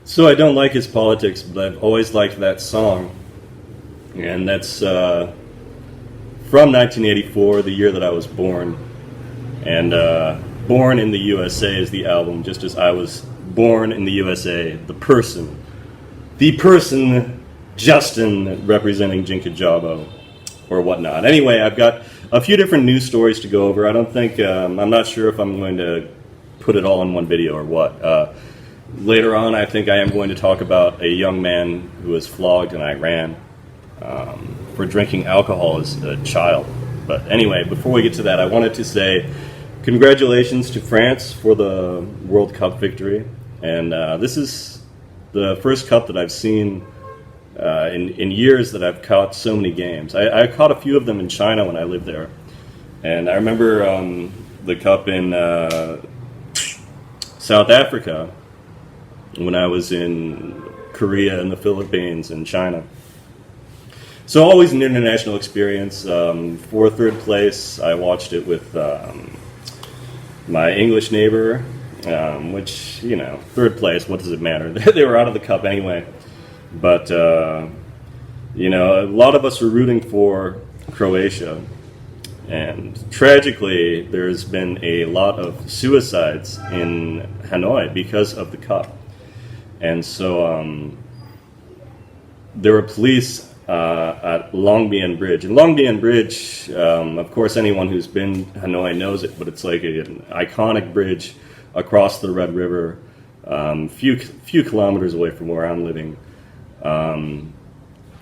So I don't like his politics, but I've always liked that song. And that's from 1984, the year that I was born. And Born in the USA is the album, just as I was born in the USA. The person, Justin, representing Jinkajabo or whatnot. Anyway, I've got a few different news stories to go over. I don't think, I'm not sure if I'm going to put it all in one video or what. Later on, I think I am going to talk about a young man who was flogged in Iran for drinking alcohol as a child. But anyway, before we get to that, I wanted to say congratulations to France for the World Cup victory. And this is the first cup that I've seen in years that I've caught so many games. I caught a few of them in China when I lived there. And I remember the cup in South Africa when I was in Korea and the Philippines and China. So always an international experience. For third place, I watched it with my English neighbor, which, you know, third place, what does it matter? They were out of the cup anyway. But, you know, a lot of us were rooting for Croatia. And tragically, there's been a lot of suicides in Hanoi because of the cup. And so there were police at Long Bien Bridge. And Long Bien Bridge, of course, anyone who's been to Hanoi knows it, but it's like an iconic bridge across the Red River, few kilometers away from where I'm living.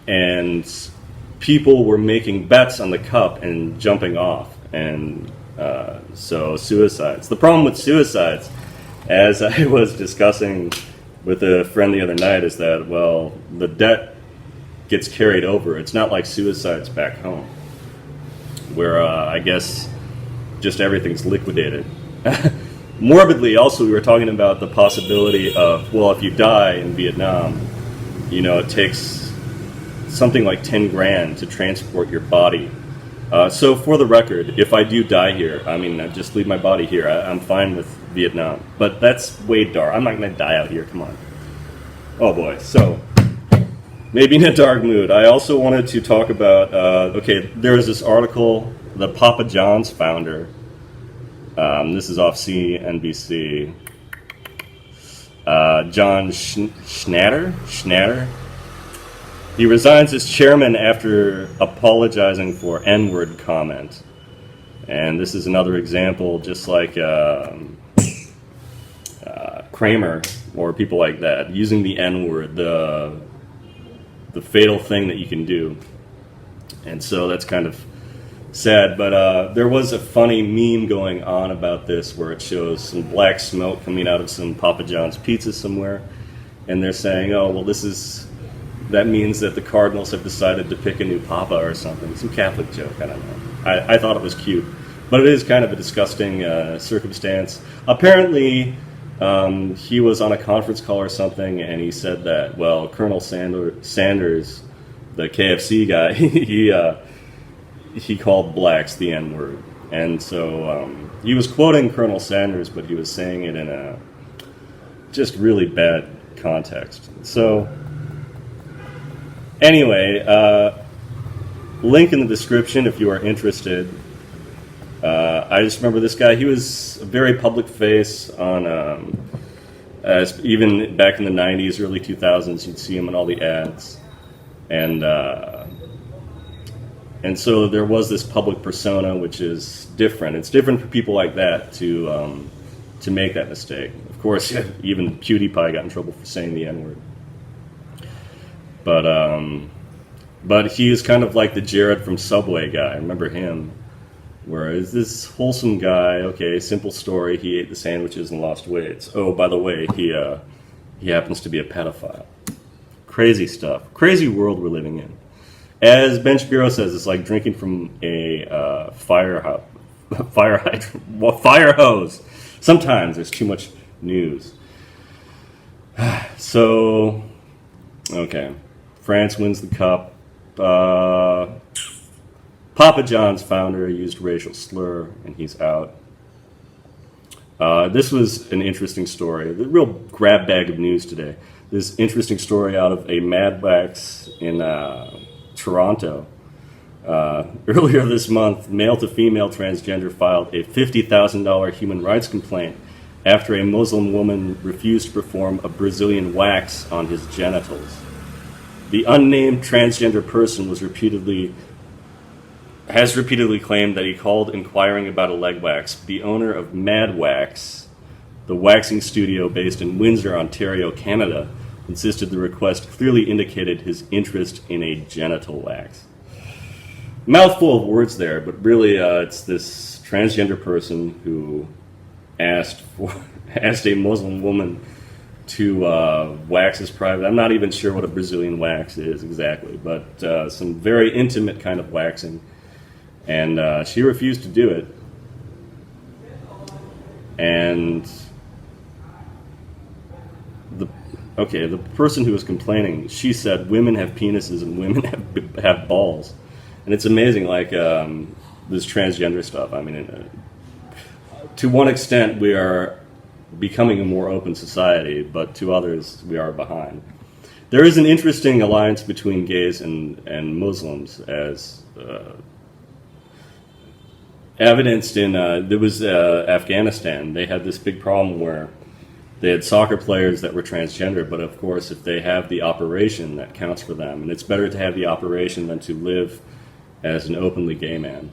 And people were making bets on the cup and jumping off. And so suicides. The problem with suicides, as I was discussing with a friend the other night, is that, well, the debt gets carried over. It's not like suicides back home, where I guess just everything's liquidated. Morbidly, also, we were talking about the possibility of, well, if you die in Vietnam, you know, it takes something like 10 grand to transport your body. So for the record, if I do die here, I mean, I just leave my body here. I'm fine with Vietnam. But that's way dark. I'm not going to die out here. Come on. Oh, boy. So maybe in a dark mood. I also wanted to talk about, okay, there was this article, the Papa John's founder. This is off CNBC. John Schnatter. He resigns as chairman after apologizing for N-word comment. And this is another example, just like Kramer or people like that, using the N-word, the fatal thing that you can do. And so that's kind of sad. But there was a funny meme going on about this where it shows some black smoke coming out of some Papa John's pizza somewhere. And they're saying, oh, well, that means that the Cardinals have decided to pick a new Papa or something. Some Catholic joke, I don't know. I thought it was cute. But it is kind of a disgusting circumstance. Apparently, he was on a conference call or something, and he said that, well, Colonel Sanders, the KFC guy, he called blacks the N-word. And so he was quoting Colonel Sanders, but he was saying it in a just really bad context. So anyway, link in the description if you are interested. I just remember this guy. He was a very public face on, even back in the 90s, early 2000s, you'd see him in all the ads. And so there was this public persona, which is different. It's different for people like that to make that mistake. Of course, even PewDiePie got in trouble for saying the N-word. But he is kind of like the Jared from Subway guy. Remember him? Where is this wholesome guy? Okay, simple story. He ate the sandwiches and lost weight. Oh, by the way, he happens to be a pedophile. Crazy stuff. Crazy world we're living in. As Ben Shapiro says, it's like drinking from a fire hose. Sometimes there's too much news. So, okay. France wins the cup. Papa John's founder used racial slur, and he's out. This was an interesting story. The real grab bag of news today. this interesting story out of a Mad Wax in Toronto. Earlier this month, male-to-female transgender filed a $50,000 human rights complaint after a Muslim woman refused to perform a Brazilian wax on his genitals. The unnamed transgender person has repeatedly claimed that he called inquiring about a leg wax. The owner of Mad Wax, the waxing studio based in Windsor, Ontario, Canada, insisted the request clearly indicated his interest in a genital wax. Mouthful of words there, but really it's this transgender person who asked a Muslim woman to wax his private. I'm not even sure what a Brazilian wax is exactly, but some very intimate kind of waxing. And she refused to do it. And the person who was complaining, she said women have penises and women have balls. And it's amazing, like this transgender stuff. I mean, to one extent, we are becoming a more open society, but to others, we are behind. There is an interesting alliance between gays and Muslims, as evidenced in there was Afghanistan. They had this big problem where they had soccer players that were transgender, but of course, if they have the operation, that counts for them. And it's better to have the operation than to live as an openly gay man.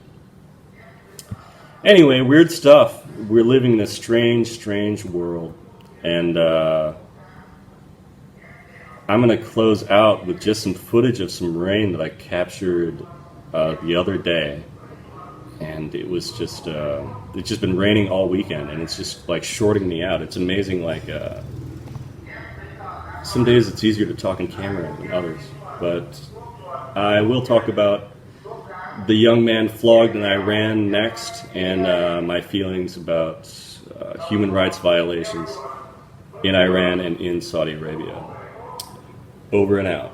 Anyway, weird stuff. We're living in a strange, strange world. And I'm going to close out with just some footage of some rain that I captured the other day. And it was just, it's just been raining all weekend, and it's just like shorting me out. It's amazing, like, some days it's easier to talk in camera than others. But I will talk about the young man flogged in Iran next, and my feelings about human rights violations in Iran and in Saudi Arabia. Over and out.